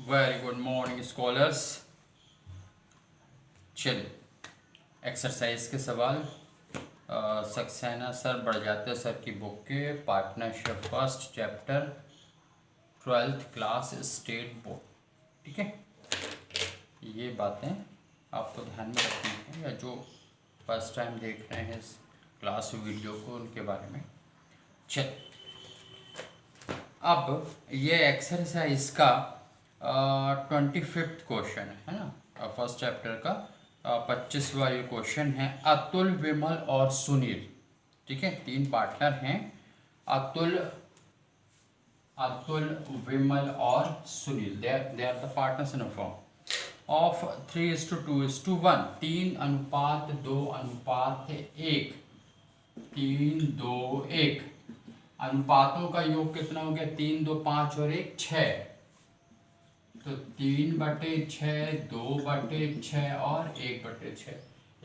Very good morning scholars. चलिए exercise के सवाल। सक्सेना सर बढ़ जाते सर की बुक के partnership first chapter 12th class state board. ठीक है, ये बातें आपको ध्यान में रखनी है, या जो फर्स्ट टाइम देख रहे हैं इस क्लास वीडियो को उनके बारे में। चल अब ये एक्सरसाइज का 25th क्वेश्चन है ना, फर्स्ट चैप्टर का 25वां ये क्वेश्चन है। अतुल, विमल और सुनील, ठीक है, तीन पार्टनर हैं। अतुल विमल और Sunil, they are the partners in a firm of 3:2:1, 3:2:1, 3:2:1। अनुपातों का योग कितना हो गया? 3, 2, 5 और 1 6। तो 3/6, 2/6 और 1/6।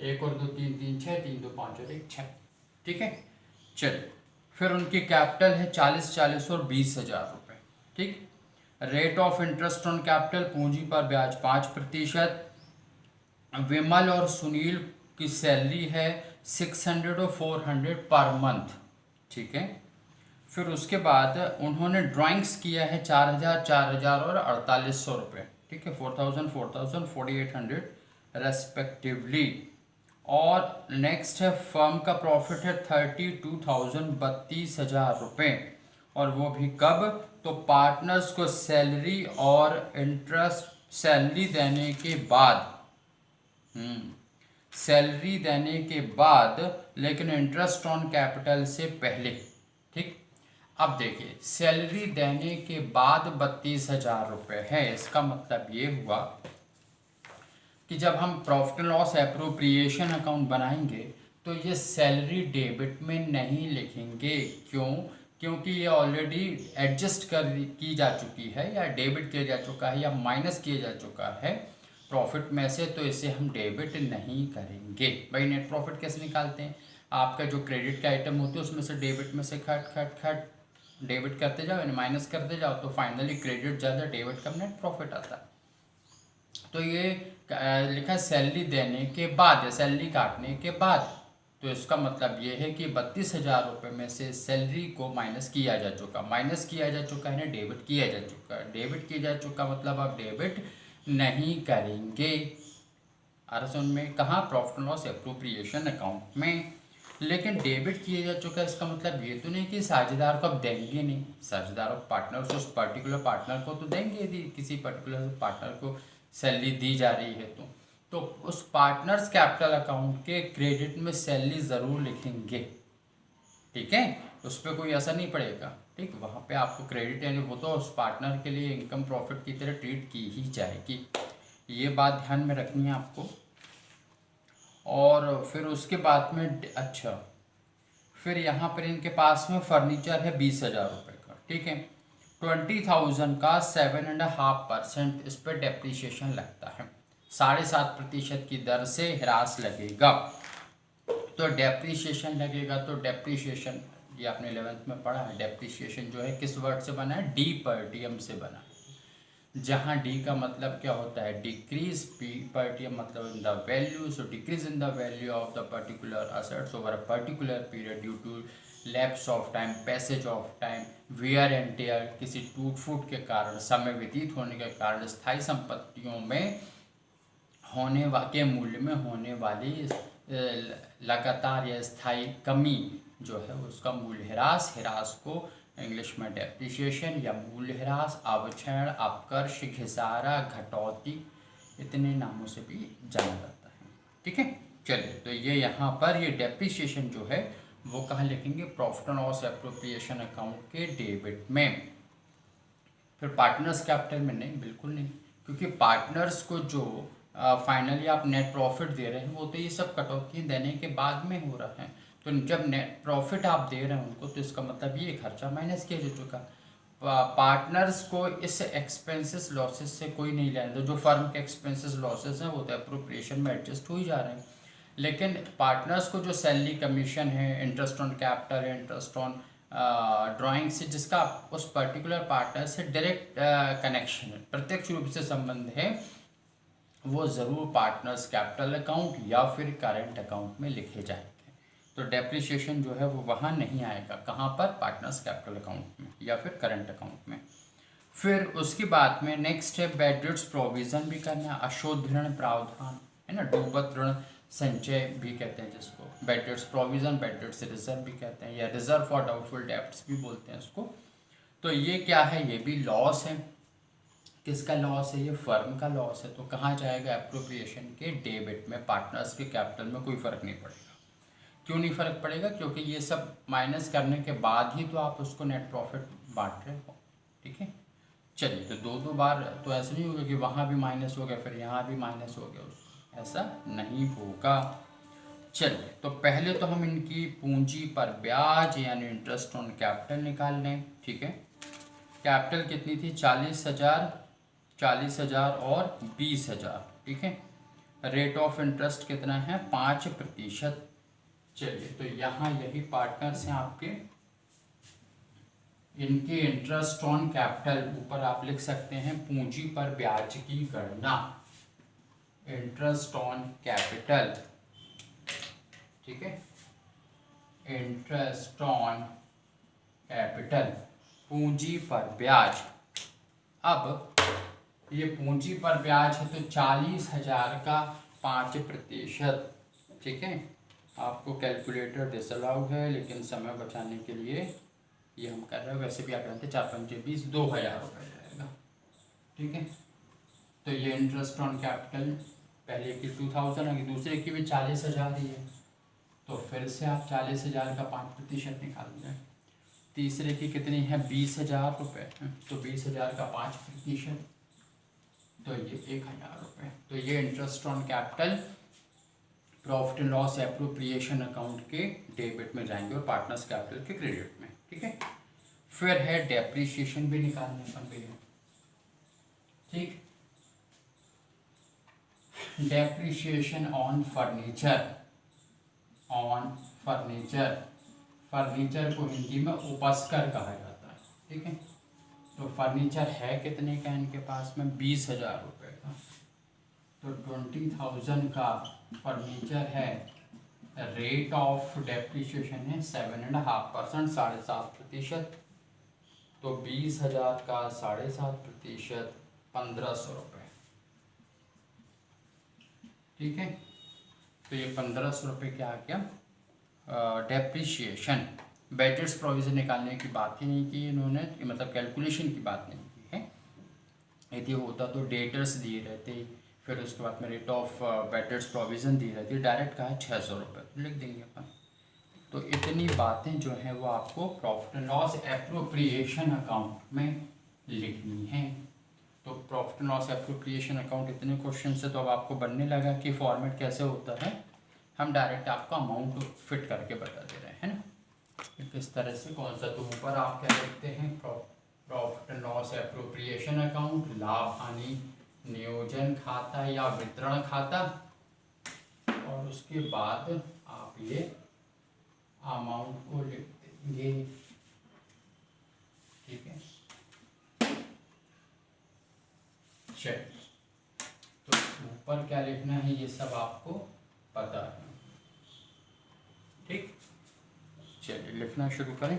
1 और 2 3, 3 6, 3, 2 5 और 1 6। ठीक है, चलिए फिर उनकी कैपिटल है 40 40 और 20,000 रुपये। ठीक, rate of interest on capital, पूंजी पर ब्याज 5%। विमल और सुनील की सैलरी है 600 और 400 पर मंथ। ठीक है, फिर उसके बाद उन्होंने ड्राइंग्स किया है 4,000, 4,000 और 4,800 रुपये। ठीक है, 4,000, 4,000, 4,800 रेस्पेक्टिवली। और नेक्स्ट है फर्म का प्रॉफिट है 32,000, 32,000 रुपये, और वो भी कब? तो पार्टनर्स को सैलरी और इंटरेस्ट सैलरी देने के बाद, सैलरी देने के बाद, लेकिन इंटरेस्ट ऑन कैपिटल से पहले। ठीक, अब देखिए सैलरी देने के बाद 32,000 रुपये है। इसका मतलब ये हुआ कि जब हम profit and loss appropriation account बनाएंगे तो ये सैलरी डेबिट में नहीं लिखेंगे। क्यों? क्योंकि ये ऑलरेडी एडजस्ट की जा चुकी है, या डेबिट किया जा चुका है, या माइनस किया जा चुका है प्रॉफिट में से, तो इसे हम डेबिट नहीं करेंगे। भाई नेट प्रॉफिट कैसे निकालते हैं? आपका जो क्रेडिट का आइटम होते हैं उसमें से डेबिट में से खट डेबिट करते जाओ, यानी माइनस करते जाओ, तो फाइनली क्रेडिट ज़्यादा, डेबिट कम, नेट प्रॉफिट आता है। तो ये लिखा सैलरी देने के बाद, सैलरी काटने के बाद, तो इसका मतलब ये है कि 32,000 रुपये में से सैलरी को माइनस किया जा चुका, माइनस किया जा चुका है ना, डेबिट किया जा चुका है। डेबिट किया जा चुका मतलब आप डेबिट नहीं करेंगे। अर्जुन में कहाँ? Profit and loss appropriation account में। लेकिन डेबिट किया जा चुका है, इसका मतलब ये तो नहीं कि साझेदार को अब देंगे नहीं। साझेदार और पार्टनर से उस पर्टिकुलर पार्टनर को तो देंगे, यदि किसी पर्टिकुलर पार्टनर को सैलरी दी जा रही है तो उस पार्टनर्स कैपिटल अकाउंट के क्रेडिट में सैलरी ज़रूर लिखेंगे। ठीक है, उस पर कोई असर नहीं पड़ेगा। ठीक, वहाँ पे आपको क्रेडिट यानी वो तो उस पार्टनर के लिए इनकम प्रॉफिट की तरह ट्रीट की ही जाएगी। ये बात ध्यान में रखनी है आपको। और फिर उसके बाद में अच्छा, फिर यहाँ पर इनके पास में फर्नीचर है 20,000 रुपये का। ठीक है, 20,000 का 7.5% इस पर डेप्रीशिएशन लगता है। 7.5% की दर से ह्रास लगेगा, तो डेप्रीशिएशन लगेगा। तो डेप्रीशिएशन ये आपने 11th में पढ़ा है। डेप्रीशिएशन जो है किस वर्ड से बना है? डी पर डीएम से बना है, जहाँ डी का मतलब क्या होता है? डिक्रीज, पी पर डीएम मतलब in the value. So decrease in the value of the particular assets over a particular period due to lapse of time, passage of time, wear and tear, किसी टूट फूट के कारण, समय व्यतीत होने के कारण स्थायी संपत्तियों में के मूल्य में होने वाली लगातार या स्थायी कमी जो है उसका मूल्य ह्रास। ह्रास को इंग्लिश में डेप्रिसिएशन या मूल्य ह्रास, अवक्षय, अपकर्ष, घिसारा, घटौती, इतने नामों से भी जाना जाता है। ठीक है, चलिए तो ये यहाँ पर ये डेप्रिसिएशन जो है वो कहाँ लिखेंगे? Profit and loss appropriation account के डेबिट में। फिर पार्टनर्स कैपिटल में नहीं, बिल्कुल नहीं, क्योंकि पार्टनर्स को जो फाइनली आप नेट प्रॉफिट दे रहे हैं वो तो ये सब कटौती देने के बाद में हो रहा है। तो जब नेट प्रॉफिट आप दे रहे हैं उनको, तो इसका मतलब ये खर्चा माइनस किया जा चुका। पार्टनर्स को इस एक्सपेंसेस लॉसेस से कोई नहीं लेना। तो जो फर्म के एक्सपेंसेस लॉसेस हैं वो तो अप्रोप्रिएशन में एडजस्ट हो ही जा रहे हैं। लेकिन पार्टनर्स को जो सैलरी कमीशन है, interest on capital, interest on drawing से जिसका उस पर्टिकुलर पार्टनर से डायरेक्ट कनेक्शन है, प्रत्यक्ष रूप से संबंध है, वो ज़रूर पार्टनर्स कैपिटल अकाउंट या फिर करंट अकाउंट में लिखे जाएंगे। तो डेप्रिसिएशन जो है वो वहाँ नहीं आएगा, कहाँ पर, पार्टनर्स कैपिटल अकाउंट में या फिर करंट अकाउंट में। फिर उसके बाद में नेक्स्ट है बैड डेट्स प्रोविज़न भी करना, अशुद्ध ऋण प्रावधान है ना, डूबत ऋण संचय भी कहते हैं जिसको, bad debts provision, bad debts reserve भी कहते हैं, या रिजर्व फॉर डाउटफुल डेब्ट्स भी बोलते हैं उसको। तो ये क्या है, ये भी लॉस है। किसका लॉस है, ये फर्म का लॉस है। तो कहाँ जाएगा, एप्रोप्रिएशन के डेबिट में, पार्टनर्स के कैपिटल में कोई फ़र्क नहीं पड़ेगा। क्यों नहीं फ़र्क पड़ेगा, क्योंकि ये सब माइनस करने के बाद ही तो आप उसको नेट प्रॉफिट बांट रहे हो, ठीक है। चलिए, तो दो बार तो ऐसा नहीं होगा कि वहाँ भी माइनस हो गया फिर यहाँ भी माइनस हो गया, ऐसा नहीं होगा। चलिए, तो पहले तो हम इनकी पूंजी पर ब्याज यानी इंटरेस्ट ऑन कैपिटल निकाल लें, ठीक है। कैपिटल कितनी थी, 40,000 और 20,000, ठीक है। रेट ऑफ इंटरेस्ट कितना है, 5%। चलिए, तो यहाँ यही पार्टनर्स हैं आपके, इनके इंटरेस्ट ऑन कैपिटल ऊपर आप लिख सकते हैं पूंजी पर ब्याज की गणना, इंटरेस्ट ऑन कैपिटल, ठीक है, इंटरेस्ट ऑन कैपिटल, पूंजी पर ब्याज। अब ये पूंजी पर ब्याज है तो 40,000 का 5%, ठीक है। आपको कैलकुलेटर डिसअलाउ है, लेकिन समय बचाने के लिए ये हम कर रहे हैं। वैसे भी आप जानते हैं 4×5=20, 2,000 रुपये जाएगा, ठीक है। तो ये इंटरेस्ट ऑन कैपिटल, पहले की 2,000 है, दूसरे की भी 40,000 ही है, तो फिर से आप 40,000 का 5% निकाल दें। तीसरे की कितनी है, 20,000 रुपये, तो 20,000 का 5%, तो ये 1,000 रुपये। तो ये interest on capital profit and loss appropriation account के डेबिट में जाएंगे और पार्टनर्स कैपिटल के क्रेडिट में, ठीक है। फिर है डेप्रिसिएशन भी निकालने पर भी है, ठीक। डेप्रिसिएशन ऑन फर्नीचर, फर्नीचर को हिंदी में उपस्कर कहा जाता है, ठीक है। तो फर्नीचर है कितने का इनके पास में, 20,000 रुपये का। तो 20,000 का फर्नीचर है, रेट ऑफ डेप्रिसिएशन है 7.5%, 7.5%। तो 20,000 का 7.5%, 1,500 रुपये, ठीक है। तो ये 1,500 रुपये क्या आ गया, डेप्रिसिएशन। बैड डेट्स प्रोविज़न निकालने की बात ही नहीं की इन्होंने, मतलब कैलकुलेशन की बात नहीं की है। यदि होता तो डेटर्स दिए रहते, फिर उसके बाद में rate of bad debts provision दी रहती, डायरेक्ट कहा है 600 रुपये, तो लिख देंगे अपन। तो इतनी बातें जो हैं वो आपको profit and loss appropriation account में लिखनी है। तो profit and loss appropriation account इतने क्वेश्चन से तो अब आपको बनने लगा कि फॉर्मेट कैसे होता है। हम डायरेक्ट आपको अमाउंट फिट करके बता दे रहे हैं ना, किस तरह से, कौन सा। तो ऊपर आप क्या लिखते हैं, profit and loss appropriation account, लाभ हानि नियोजन खाता या वितरण खाता, और उसके बाद आप ये अमाउंट को लिख देंगे, ठीक है। चलिए, तो ऊपर क्या लिखना है ये सब आपको पता है, ठीक। चलिए, लिखना शुरू करें।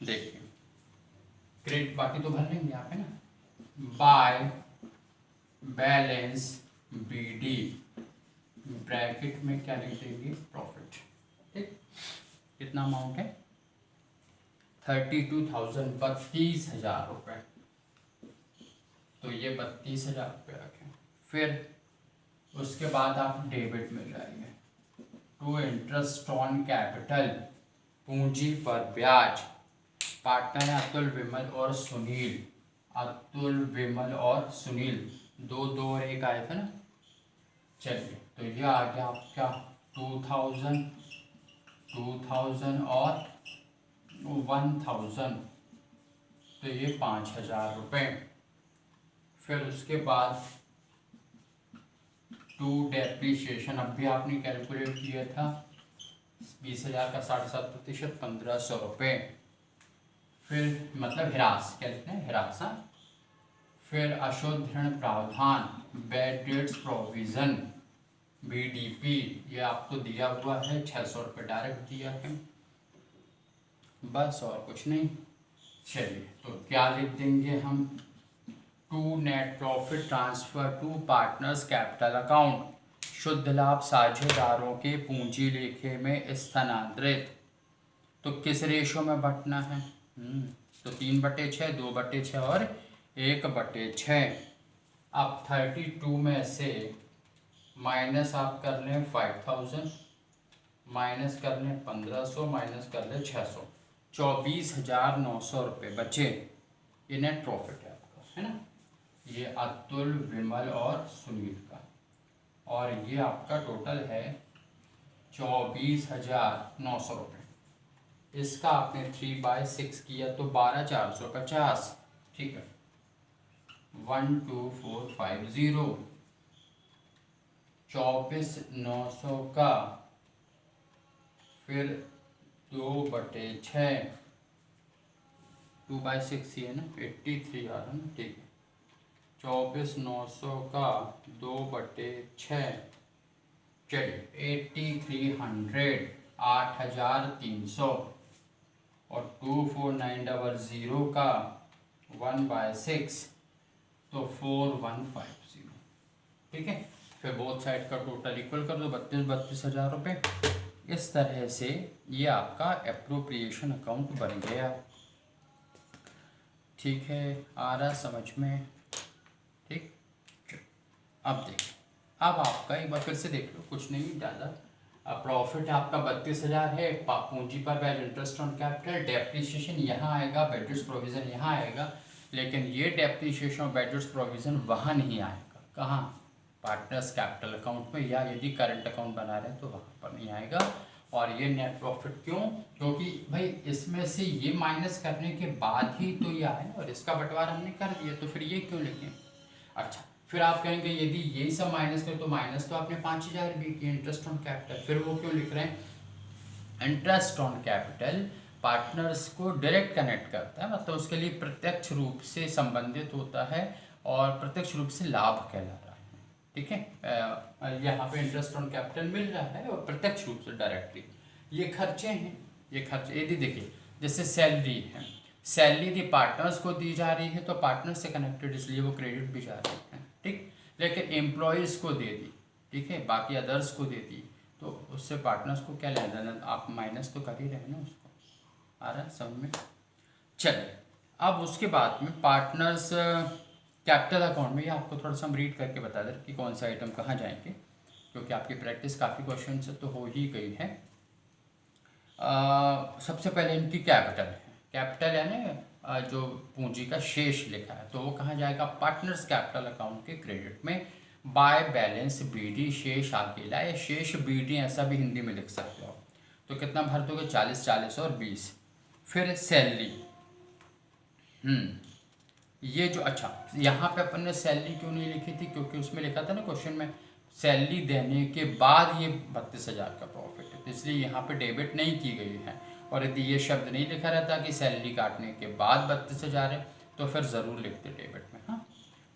देखिए, क्रेडिट बाकी तो भर लेंगे आप, है ना। बाय बैलेंस BD, ब्रैकेट में क्या लिख देंगे, प्रॉफिट, ठीक। कितना अमाउंट है, 32,000, 32,000 रुपये। तो ये 32,000 रुपये रखें। फिर उसके बाद आप डेबिट में जाएंगे, टू इंटरेस्ट ऑन कैपिटल, पूंजी पर ब्याज। पार्टनर है अतुल, विमल और सुनील, अतुल, विमल और सुनील, 2 और 1 आए थे ना। चलिए, तो ये आ गया आपका 2,000 और 1,000, तो ये 5,000 रुपये। फिर उसके बाद टू डेप्रीशिएशन, अब भी आपने कैलकुलेट किया था 20,000 का 7.5%, 1,500 रुपये। फिर मतलब हिरास, क्या लिखना है, हिरास। हाँ, फिर अशुद्ध ऋण प्रावधान, बैड डेट्स प्रोविजन, बीडीपी, ये आपको दिया हुआ है 600 रुपये डायरेक्ट दिया है, बस और कुछ नहीं। चलिए, तो क्या लिख देंगे हम, to net profit transfer to partners capital account, शुद्ध लाभ साझेदारों के पूंजी लेखे में स्थानांतरित। तो किस रेशो में बंटना है, तो 3/6, 2/6 और 1/6। अब 32 में से माइनस आप कर लें 5,000, माइनस कर लें 1,500, माइनस कर लें 600, 24,900 रुपये बचे। ये नेट प्रॉफिट है आपका, है ना, ये अतुल, विमल और सुनील का, और ये आपका टोटल है 24,900 रुपये। इसका आपने 3/6 किया तो 12,450, ठीक है, 12450, 24,900 का फिर 2/6, 2/6 ये ना 83 आ रहा है ना, ठीक है, 24,900 का 2/6, चलिए 8300, 8,300, और 24,900 का 1/6 तो 4150, ठीक है। फिर बोथ साइड का टोटल इक्वल कर दो, 32,000 रुपये। इस तरह से ये आपका एप्रोप्रिएशन अकाउंट बन गया, ठीक है, आ रहा समझ में, ठीक। अब देखिए, अब आपका एक बार फिर से देख लो, कुछ नहीं ज़्यादा। प्रॉफिट आपका 32,000 है, पूंजी पर ब्याज, इंटरेस्ट ऑन कैपिटल, डेप्रीशिएशन यहाँ आएगा, बैड प्रोविजन यहाँ आएगा, लेकिन ये डेप्रीशिएशन और बैड प्रोविजन वहाँ नहीं आएगा, कहाँ, पार्टनर्स कैपिटल अकाउंट में, या यदि करंट अकाउंट बना रहे हैं तो वहाँ पर नहीं आएगा। और ये नेट प्रॉफिट क्यों, क्योंकि भाई इसमें से ये माइनस करने के बाद ही तो ये आए, और इसका बंटवारा हमने कर दिया, तो फिर ये क्यों लिखें। अच्छा, फिर आप कहेंगे यदि यही सब माइनस करें तो माइनस तो आपने 5,000 भी किया इंटरेस्ट ऑन कैपिटल, फिर वो क्यों लिख रहे हैं, इंटरेस्ट ऑन कैपिटल पार्टनर्स को डायरेक्ट कनेक्ट करता है, मतलब उसके लिए प्रत्यक्ष रूप से संबंधित होता है और प्रत्यक्ष रूप से लाभ कहला रहा है, ठीक है। यहाँ पे इंटरेस्ट ऑन कैपिटल मिल रहा है और प्रत्यक्ष रूप से डायरेक्टली ये खर्चे हैं, ये खर्चे यदि देखिए जैसे सैलरी है, सैलरी यदि पार्टनर्स को दी जा रही है तो पार्टनर्स से कनेक्टेड, इसलिए वो क्रेडिट भी जा रही है, ठीक। लेकिन एम्प्लॉयज़ को दे दी, ठीक है, बाकी अदर्स को दे दी, तो उससे पार्टनर्स को क्या लेना देना, आप माइनस तो कर ही रहे ना उसको, आ रहा है समझ में। चलिए, अब उसके बाद में पार्टनर्स कैपिटल अकाउंट में, ये आपको थोड़ा सा हम रीड करके बता दें कि कौन सा आइटम कहाँ जाएंगे, क्योंकि आपकी प्रैक्टिस काफ़ी क्वेश्चन से तो हो ही गई है। सबसे पहले इनकी कैपिटल है, कैपिटल यानी जो पूंजी का शेष लिखा है, तो वो कहाँ जाएगा, पार्टनर्स कैपिटल अकाउंट के क्रेडिट में, बाय बैलेंस बीडी, शेष अकेला या शेष बीडी ऐसा भी हिंदी में लिख सकते हो, तो कितना भर दोगे, 40, 40 और 20। फिर सैलरी, ये जो, अच्छा यहाँ पे अपन ने सैलरी क्यों नहीं लिखी थी, क्योंकि उसमें लिखा था ना क्वेश्चन में, सैलरी देने के बाद ये 32,000 का प्रॉफिट है, तो इसलिए यहाँ पे डेबिट नहीं की गई है। और यदि ये शब्द नहीं लिखा रहता कि सैलरी काटने के बाद 32,000 है, तो फिर ज़रूर लिखते डेबिट में, हाँ।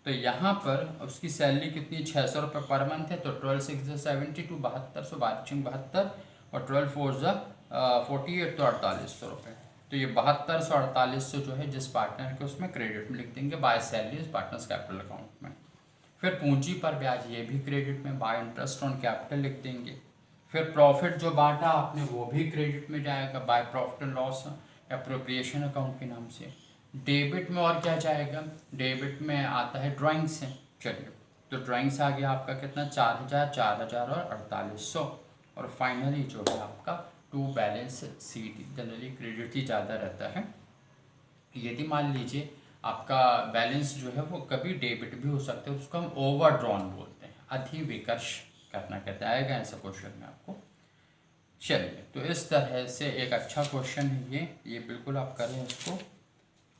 तो यहाँ पर उसकी सैलरी कितनी, 600 रुपये पर मंथ है, तो 12 6 72, 72, 72, और 12 4 48, तो 4800 रुपये। तो ये 7200 4800 जो है जिस पार्टनर के उसमें क्रेडिट में लिख देंगे, by salary partners capital account में। फिर पूंजी पर ब्याज, ये भी क्रेडिट में, बाय इंटरेस्ट ऑन कैपिटल लिख देंगे। फिर प्रॉफिट जो बांटा आपने वो भी क्रेडिट में जाएगा, by profit and loss appropriation account के नाम से। डेबिट में और क्या जाएगा, डेबिट में आता है ड्राइंग्स है, चलिए तो ड्राइंग्स आ गया आपका कितना, 4,000, 4,000 और 4800। और फाइनली जो है आपका to balance sheet, generally credit ही ज़्यादा रहता है। यदि मान लीजिए आपका बैलेंस जो है वो कभी डेबिट भी हो सकता है, उसको हम ओवर ड्रॉन बोलते हैं, अधिविकर्ष करना कहते हैं, आएगा ऐसा क्वेश्चन में आपको। चलिए, तो इस तरह से एक अच्छा क्वेश्चन है ये बिल्कुल आप करें इसको।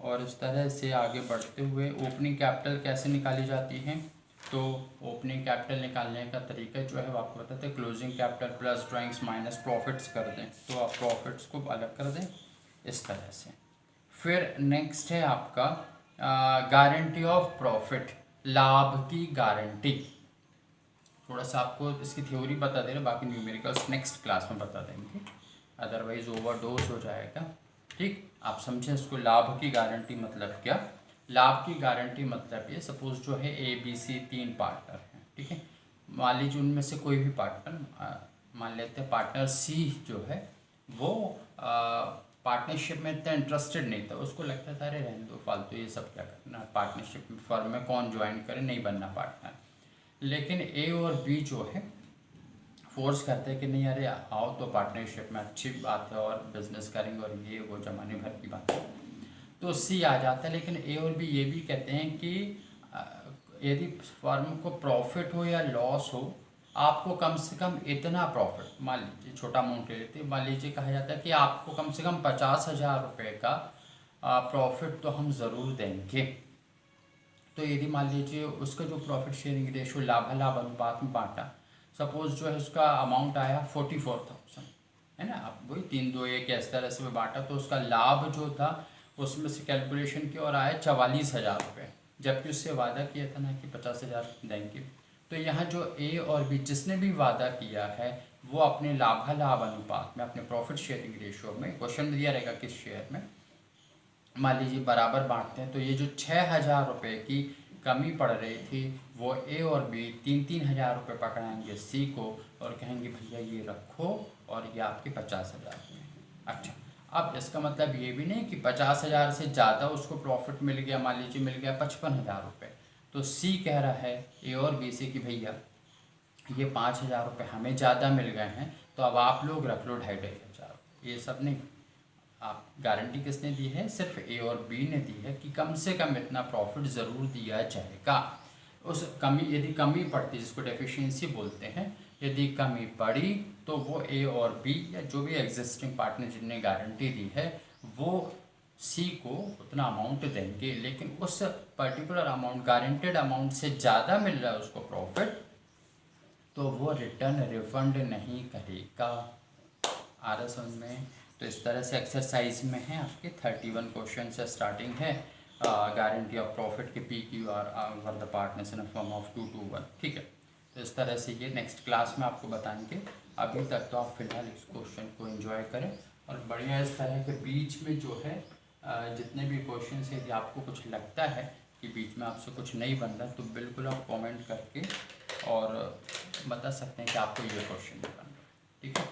और इस तरह से आगे बढ़ते हुए ओपनिंग कैपिटल कैसे निकाली जाती है, तो ओपनिंग कैपिटल निकालने का तरीका जो है वो आपको बताते हैं, closing capital plus drawings minus profits कर दें, तो आप प्रॉफिट्स को अलग कर दें इस तरह से। फिर नेक्स्ट है आपका गारंटी ऑफ प्रॉफिट, लाभ की गारंटी। थोड़ा सा आपको इसकी थ्योरी बता दे रहे, बाकी न्यूमेरिकल्स नेक्स्ट क्लास में बता देंगे, अदरवाइज ओवरडोज हो जाएगा। ठीक, आप समझें इसको। लाभ की गारंटी मतलब क्या? लाभ की गारंटी मतलब ये, सपोज जो है ABC 3 पार्टनर हैं, ठीक है। मान लीजिए उनमें से कोई भी पार्टनर, मान लेते हैं पार्टनर C जो है वो पार्टनरशिप में इतना इंटरेस्टेड नहीं था, उसको लगता था अरे रहने दो फालतू ये सब क्या करना, पार्टनरशिप फर्म में कौन ज्वाइन करे, नहीं बनना पार्टनर। लेकिन A और B जो है फोर्स करते हैं कि नहीं अरे आओ तो पार्टनरशिप में, अच्छी बात है और बिजनेस करेंगे और ये वो ज़माने भर की बात है, तो C आ जाता है। लेकिन A और B ये भी कहते हैं कि यदि फर्म को प्रॉफिट हो या लॉस हो, आपको कम से कम इतना प्रॉफिट, मान लीजिए छोटा अमाउंट ले लेते हैं, मान लीजिए कहा जाता है कि आपको कम से कम 50,000 रुपये का प्रॉफिट तो हम ज़रूर देंगे। तो यदि मान लीजिए उसका जो प्रॉफिट शेयरिंग रेशो लाभालाभ अनुपात में बांटा, सपोज जो है उसका अमाउंट आया 44,000, है ना, आप वही 3, 2, 1 इस तरह से बांटा, तो उसका लाभ जो था उसमें से कैलकुलेशन की और आया 44,000 रुपये, जबकि उससे वादा किया था ना कि 50,000 देंगे। तो यहाँ जो A और B जिसने भी वादा किया है वो अपने लाभालाभ अनुपात में, अपने प्रॉफिट शेयरिंग रेशो में, क्वेश्चन दिया रहेगा किस शेयर में, मान लीजिए बराबर बांटते हैं। तो ये जो 6,000 रुपये की कमी पड़ रही थी वो A और B 3-3 हज़ार रुपये पकड़ाएंगे C को और कहेंगे भैया ये रखो और ये आपके 50,000 रुपये। अच्छा, अब इसका मतलब ये भी नहीं कि 50,000 से ज़्यादा उसको प्रॉफिट मिल गया, मान लीजिए मिल गया 55,000 रुपये, तो C कह रहा है A और B से कि भैया ये 5,000 रुपये हमें ज़्यादा मिल गए हैं, तो अब आप लोग रख लो 2,500। ये सब नहीं, आप गारंटी किसने दी है? सिर्फ A और B ने दी है कि कम से कम इतना प्रॉफिट ज़रूर दिया जाएगा। उस कमी, यदि कमी पड़ती, जिसको डेफिशिएंसी बोलते हैं, यदि कमी पड़ी तो वो A और B या जो भी एग्जिस्टिंग पार्टनर जिनने गारंटी दी है वो C को उतना अमाउंट देंगे। लेकिन उस पर्टिकुलर अमाउंट, गारंटेड अमाउंट से ज़्यादा मिल रहा है उसको प्रॉफिट, तो वो रिटर्न रिफंड नहीं करेगा। आ रहा समझ में? तो इस तरह से एक्सरसाइज में है आपके 31 क्वेश्चन से स्टार्टिंग है। गारंटी ऑफ प्रॉफिट के PQ for the partners in form of 2 to 1, ठीक है। तो इस तरह से ये नेक्स्ट क्लास में आपको बताएंगे। अभी तक तो आप फिलहाल इस क्वेश्चन को एंजॉय करें और बढ़िया इस तरह के बीच में जो है जितने भी क्वेश्चन है, यदि आपको कुछ लगता है कि बीच में आपसे कुछ नहीं बन रहा तो बिल्कुल आप कमेंट करके और बता सकते हैं कि आपको ये क्वेश्चन बन रहा है, ठीक है।